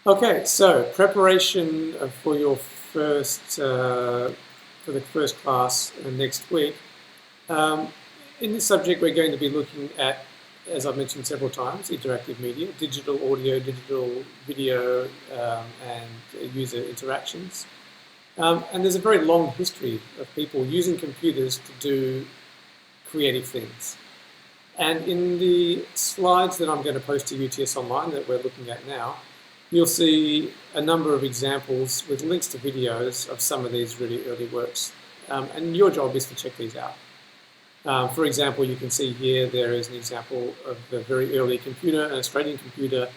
Okay, so preparation for your for the first class next week. In this subject, we're going to be looking at, as I've mentioned several times, interactive media, digital audio, digital video, and user interactions. And there's a very long history of people using computers to do creative things. And in the slides that I'm going to post to UTS Online that we're looking at now, you'll see a number of examples with links to videos of some of these really early works. And your job is to check these out. For example, you can see here there is an example of a very early computer, an Australian computer,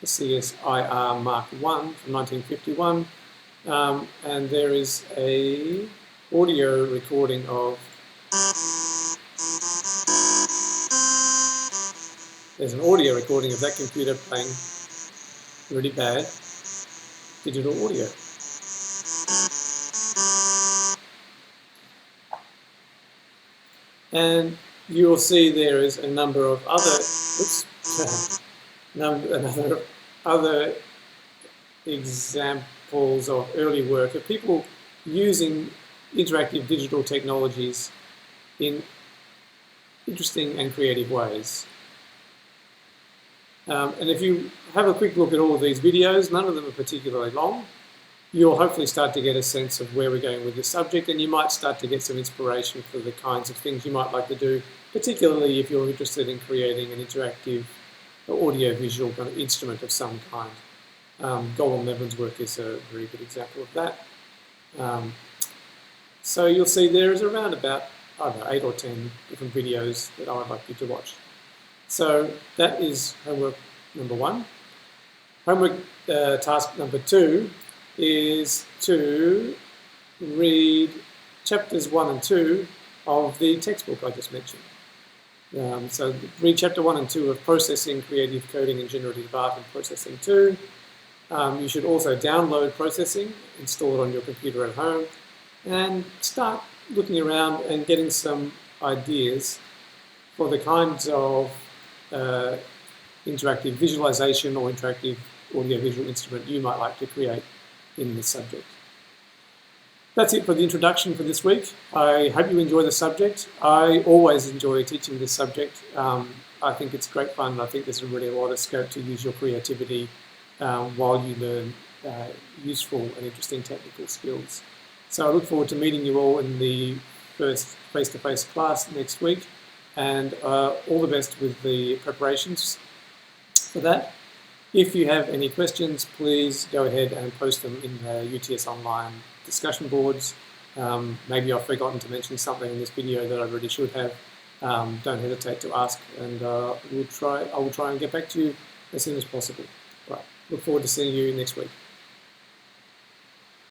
the CSIR Mark I from 1951. And there is a audio recording of, there's an audio recording of that computer playing really bad digital audio. And you will see there is a number of other, other examples of early work of people using interactive digital technologies in interesting and creative ways. And if you have a quick look at all of these videos, none of them are particularly long, you'll hopefully start to get a sense of where we're going with this subject, and you might start to get some inspiration for the kinds of things you might like to do, particularly if you're interested in creating an interactive audio-visual kind of instrument of some kind. GOLAN LEVIN's work is a very good example of that. So you'll see there is around about, I don't know, 8 or 10 different videos that I would like you to watch. So that is homework number 1. Homework task number 2 is to read chapters 1 and 2 of the textbook I just mentioned. So read chapter 1 and 2 of Processing, Creative Coding and Generative Art and Processing 2. You should also download Processing, install it on your computer at home, and start looking around and getting some ideas for the kinds of interactive visualization or interactive audio-visual instrument you might like to create in this subject. That's it for the introduction for this week. I hope you enjoy the subject. I always enjoy teaching this subject. I think it's great fun. I think there's really a lot of scope to use your creativity while you learn useful and interesting technical skills. So I look forward to meeting you all in the first face-to-face class next week, and all the best with the preparations for that. If you have any questions, please go ahead and post them in the UTS Online discussion boards. Maybe I've forgotten to mention something in this video that I really should have. Don't hesitate to ask, and I will try and get back to you as soon as possible. Right. Look forward to seeing you next week.